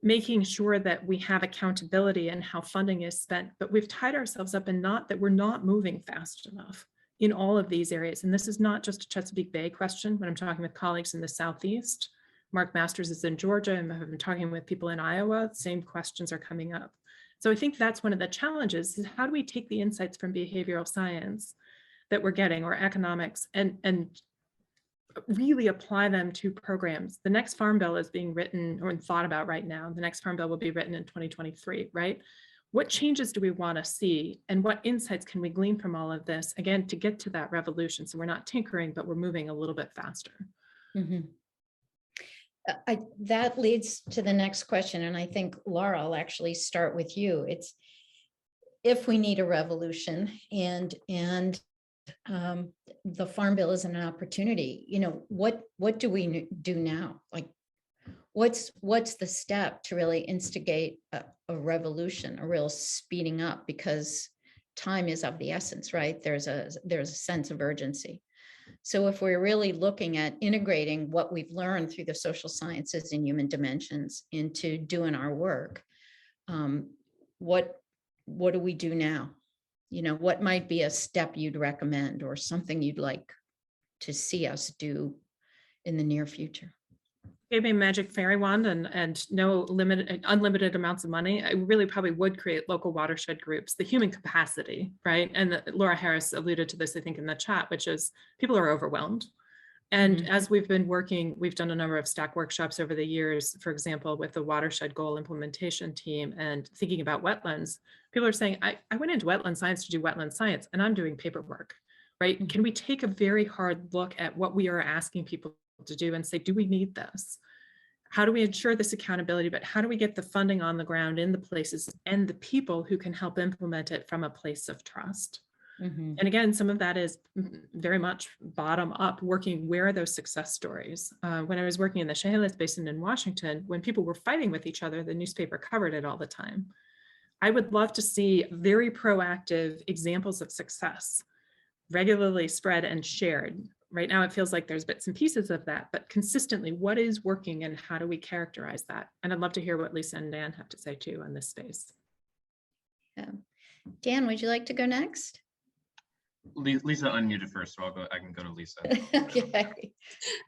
making sure that we have accountability in how funding is spent, but we've tied ourselves up in that we're not moving fast enough in all of these areas. And this is not just a Chesapeake Bay question. When I'm talking with colleagues in the Southeast, Mark Masters is in Georgia, and I've been talking with people in Iowa, same questions are coming up. So I think that's one of the challenges, is how do we take the insights from behavioral science that we're getting, or economics, and really apply them to programs. The next Farm Bill is being written or thought about right now. The next Farm Bill will be written in 2023, right? What changes do we want to see, and what insights can we glean from all of this, again, to get to that revolution? So we're not tinkering, but we're moving a little bit faster. Mm-hmm. That leads to the next question, and I think, Laura, I'll actually start with you. It's, if we need a revolution, and the Farm Bill is an opportunity, you know, what do we do now? Like, what's the step to really instigate a revolution, a real speeding up, because time is of the essence, right? There's a sense of urgency. So if we're really looking at integrating what we've learned through the social sciences and human dimensions into doing our work, what do we do now? You know, what might be a step you'd recommend, or something you'd like to see us do in the near future? Gave me a magic fairy wand and no unlimited amounts of money, I really probably would create local watershed groups, the human capacity, right? And Laura Harris alluded to this, I think, in the chat, which is people are overwhelmed. And as we've been working, we've done a number of stack workshops over the years, for example, with the watershed goal implementation team, and thinking about wetlands. People are saying, I went into wetland science to do wetland science, and I'm doing paperwork, right? Can we take a very hard look at what we are asking people to do and say, do we need this? How do we ensure this accountability, but how do we get the funding on the ground in the places and the people who can help implement it from a place of trust? And again, some of that is very much bottom up, working where are those success stories. When I was working in the Chehalis Basin in Washington, when people were fighting with each other, the newspaper covered it all the time. I would love to see very proactive examples of success regularly spread and shared. Right now, it feels like there's bits and pieces of that, but consistently, what is working and how do we characterize that? And I'd love to hear what Lisa and Dan have to say too on this space. Yeah. Dan, would you like to go next? Lisa unmuted first, so I can go to Lisa. Okay.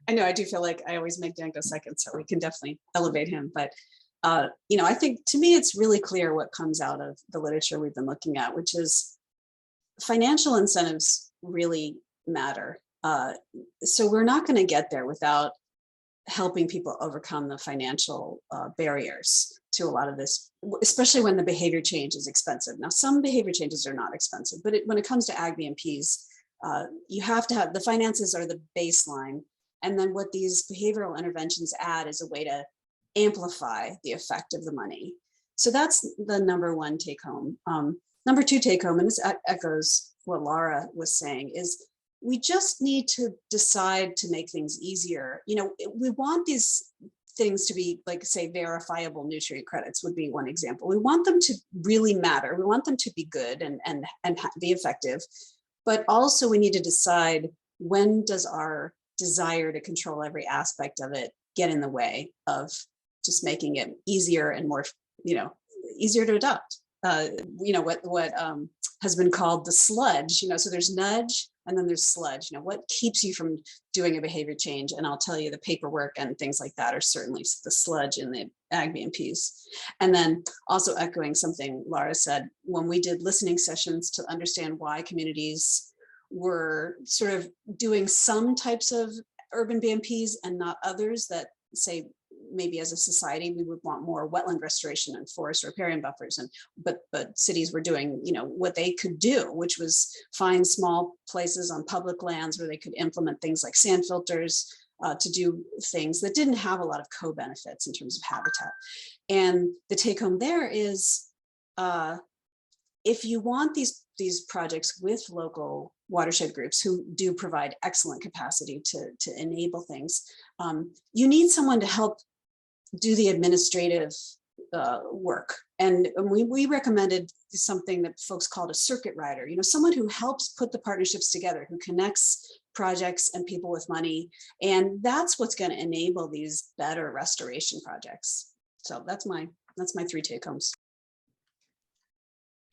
I know I do feel like I always make Dan go second, so we can definitely elevate him. But, you know, I think to me, it's really clear what comes out of the literature we've been looking at, which is financial incentives really matter. So we're not going to get there without helping people overcome the financial barriers to a lot of this, especially when the behavior change is expensive. Now, some behavior changes are not expensive, but when it comes to ag BMPs, you have to have the finances are the baseline. And then what these behavioral interventions add is a way to amplify the effect of the money. So that's the number one take home. Number two take home, and this echoes what Laura was saying, is we just need to decide to make things easier. You know, we want these things to be like, say, verifiable nutrient credits would be one example. We want them to really matter. We want them to be good and be effective, but also we need to decide, when does our desire to control every aspect of it get in the way of just making it easier and more, easier to adopt? What has been called the sludge, so there's nudge and then there's sludge. What keeps you from doing a behavior change? And I'll tell you, the paperwork and things like that are certainly the sludge in the ag BMPs. And then also echoing something Laura said, when we did listening sessions to understand why communities were sort of doing some types of urban BMPs and not others, that say maybe as a society we would want more wetland restoration and forest riparian buffers, but cities were doing what they could do, which was find small places on public lands where they could implement things like sand filters to do things that didn't have a lot of co-benefits in terms of habitat. And the take home there is, if you want these projects with local watershed groups who do provide excellent capacity to enable things, you need someone to help do the administrative work. And we recommended something that folks called a circuit rider, someone who helps put the partnerships together, who connects projects and people with money. And that's what's going to enable these better restoration projects. So that's my 3 take homes.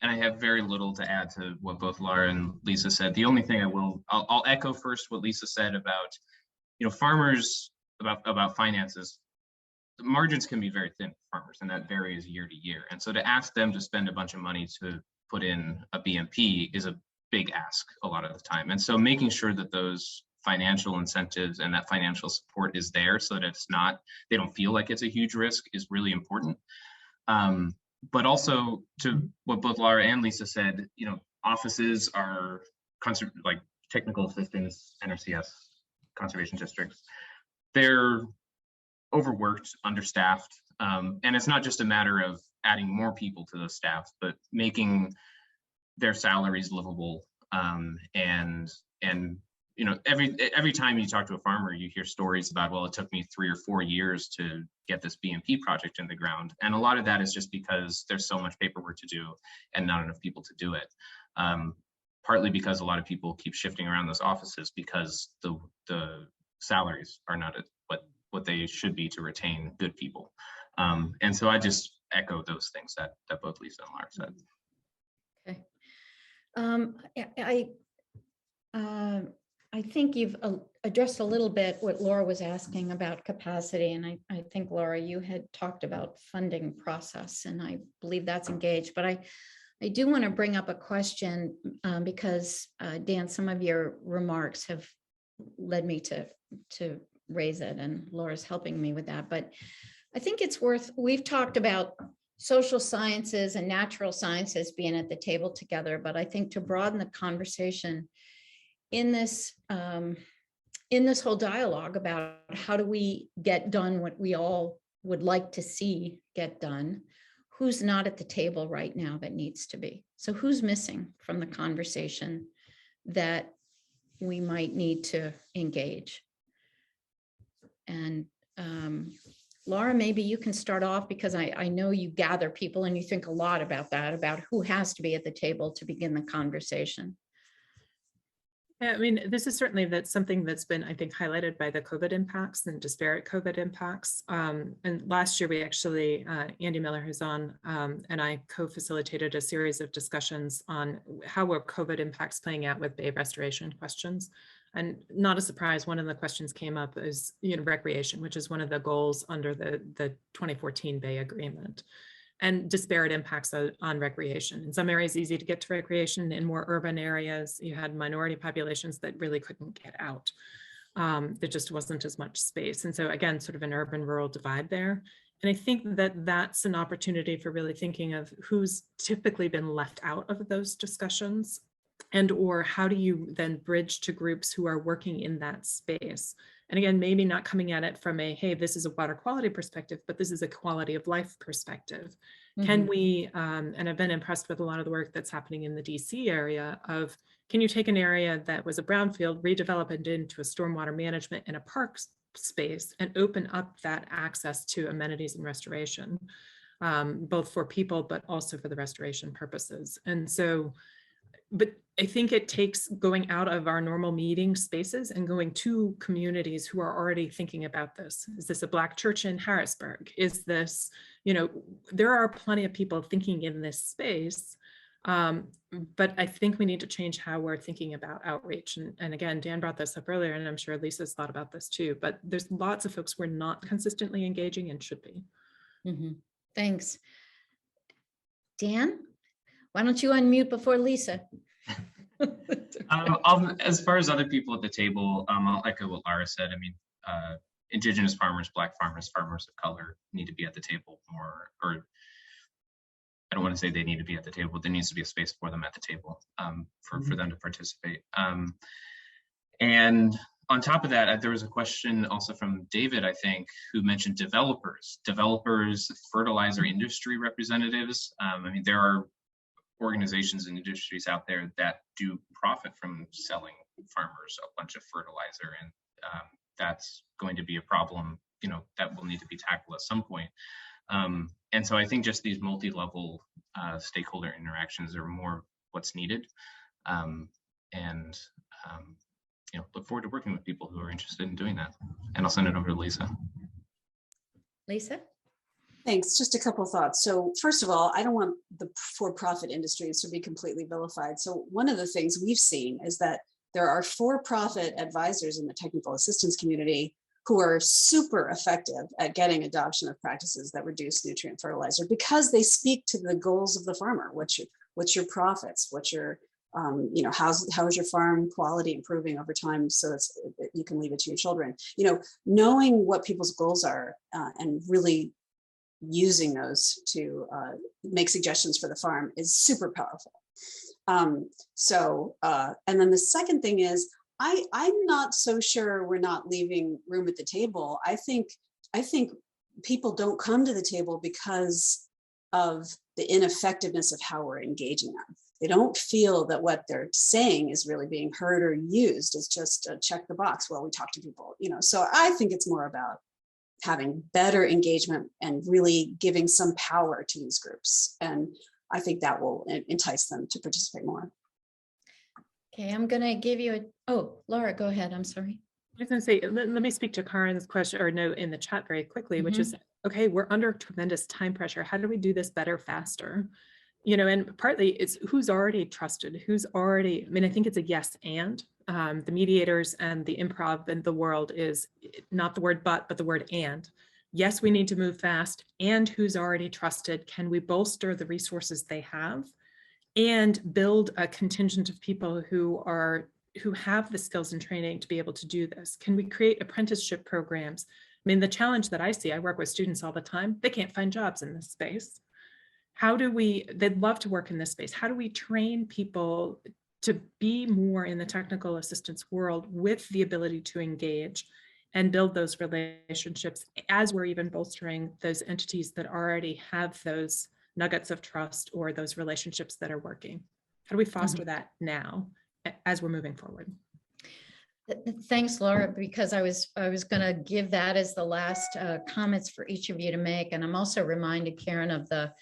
And I have very little to add to what both Laura and Lisa said. The only thing I'll echo first what Lisa said about, farmers, about finances. The margins can be very thin for farmers, and that varies year to year. And so to ask them to spend a bunch of money to put in a BMP is a big ask a lot of the time. And so making sure that those financial incentives and that financial support is there so that they don't feel like it's a huge risk is really important. But also to what both Laura and Lisa said, offices are like technical assistance, NRCS, conservation districts. They're overworked, understaffed, and it's not just a matter of adding more people to those staff, but making their salaries livable. And every time you talk to a farmer, you hear stories about, well, it took me 3 or 4 years to get this BMP project in the ground, and a lot of that is just because there's so much paperwork to do and not enough people to do it. Partly because a lot of people keep shifting around those offices because the salaries are not what they should be to retain good people. And so I just echo those things that both Lisa and Laura said. Okay. I think you've addressed a little bit what Laura was asking about capacity. And I think, Laura, you had talked about funding process, and I believe that's engaged. But I do want to bring up a question because, Dan, some of your remarks have led me to raise it, and Laura's helping me with that. But I think it's we've talked about social sciences and natural sciences being at the table together, but I think to broaden the conversation in this whole dialogue about how do we get done what we all would like to see get done, who's not at the table right now that needs to be? So who's missing from the conversation that we might need to engage? And Laura, maybe you can start off, because I know you gather people and you think a lot about that, about who has to be at the table to begin the conversation. Yeah, I mean, this is certainly something that's been, I think, highlighted by the COVID impacts and disparate COVID impacts. And last year, we actually, Andy Miller, who's on, and I co-facilitated a series of discussions on how were COVID impacts playing out with bay restoration questions. And not a surprise, one of the questions came up is, recreation, which is one of the goals under the 2014 Bay Agreement, and disparate impacts on recreation. In some areas, easy to get to recreation. In more urban areas, you had minority populations that really couldn't get out. There just wasn't as much space. And so again, sort of an urban-rural divide there. And I think that that's an opportunity for really thinking of who's typically been left out of those discussions, and or how do you then bridge to groups who are working in that space? And again, maybe not coming at it from a, hey, this is a water quality perspective, but this is a quality of life perspective. Mm-hmm. Can we, and I've been impressed with a lot of the work that's happening in the DC area of, can you take an area that was a brownfield, redevelop it into a stormwater management and a parks space and open up that access to amenities and restoration, both for people, but also for the restoration purposes. And so, but I think it takes going out of our normal meeting spaces and going to communities who are already thinking about this. Is this a Black church in Harrisburg? Is this, there are plenty of people thinking in this space. But I think we need to change how we're thinking about outreach. And again, Dan brought this up earlier, and I'm sure Lisa's thought about this too, but there's lots of folks who are not consistently engaging and should be. Thanks. Dan, why don't you unmute before Lisa? As far as other people at the table, I'll echo what Lara said. I mean, Indigenous farmers, Black farmers, farmers of color need to be at the table more, or I don't want to say they need to be at the table, but there needs to be a space for them at the table for them to participate. And on top of that, there was a question also from David, I think, who mentioned developers, fertilizer industry representatives. I mean, there are organizations and industries out there that do profit from selling farmers a bunch of fertilizer, and that's going to be a problem, that will need to be tackled at some point. And so I think just these multi-level stakeholder interactions are more what's needed, and look forward to working with people who are interested in doing that. And I'll send it over to Lisa. Lisa? Thanks. Just a couple of thoughts. So first of all, I don't want the for-profit industries to be completely vilified. So one of the things we've seen is that there are for-profit advisors in the technical assistance community who are super effective at getting adoption of practices that reduce nutrient fertilizer because they speak to the goals of the farmer. What's your profits? What's your how is your farm quality improving over time so you can leave it to your children? Knowing what people's goals are and really using those to make suggestions for the farm is super powerful. And then the second thing is, I'm not so sure we're not leaving room at the table. I think people don't come to the table because of the ineffectiveness of how we're engaging them. They don't feel that what they're saying is really being heard or used. It's just a check the box. Well, we talk to people, So I think it's more about having better engagement and really giving some power to these groups. And I think that will entice them to participate more. Okay, I'm going to give you Laura, go ahead. I'm sorry. I was going to say, let me speak to Karen's question or note in the chat very quickly, which is, okay, we're under tremendous time pressure. How do we do this better, faster? And partly it's who's already trusted, I think it's a yes and. The mediators and the improv in the world is not the word but the word and. Yes, we need to move fast, and who's already trusted. Can we bolster the resources they have and build a contingent of people who have the skills and training to be able to do this? Can we create apprenticeship programs? I mean, the challenge that I see, I work with students all the time, they can't find jobs in this space. They'd love to work in this space. How do we train people to be more in the technical assistance world with the ability to engage and build those relationships as we're even bolstering those entities that already have those nuggets of trust or those relationships that are working? How do we foster that now as we're moving forward? Thanks, Laura, because I was going to give that as the last comments for each of you to make. And I'm also reminded, Karen, of the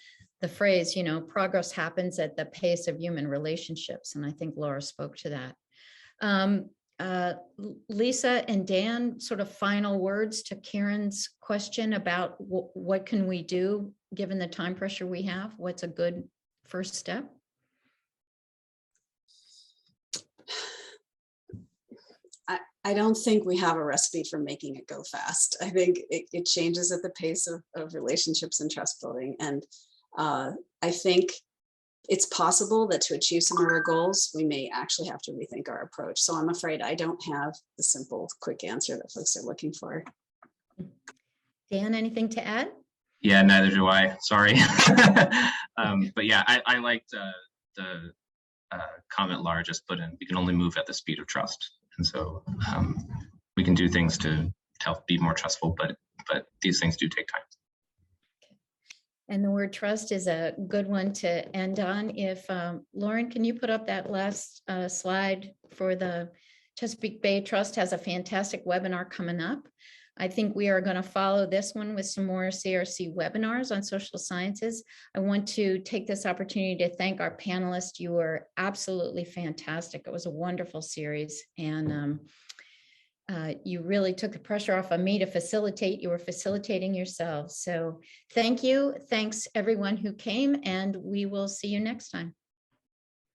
phrase, progress happens at the pace of human relationships. And I think Laura spoke to that. Lisa and Dan, sort of final words to Karen's question about what can we do given the time pressure we have? What's a good first step? I don't think we have a recipe for making it go fast. I think it changes at the pace of relationships and trust building. And I think it's possible that to achieve some of our goals, we may actually have to rethink our approach. So I'm afraid I don't have the simple, quick answer that folks are looking for. Dan, anything to add? Yeah, neither do I. Sorry. But yeah, I liked the comment Laura just put in. We can only move at the speed of trust. And so we can do things to help be more trustful, but these things do take time. And the word trust is a good one to end on. If Lauren, can you put up that last slide for the Chesapeake Bay Trust has a fantastic webinar coming up I think we are going to follow this one with some more CRC webinars on social sciences. I want to take this opportunity to thank our panelists. You were absolutely fantastic. It was a wonderful series, and you really took the pressure off of me to facilitate. You were facilitating yourselves. So thank you. Thanks everyone who came, and we will see you next time.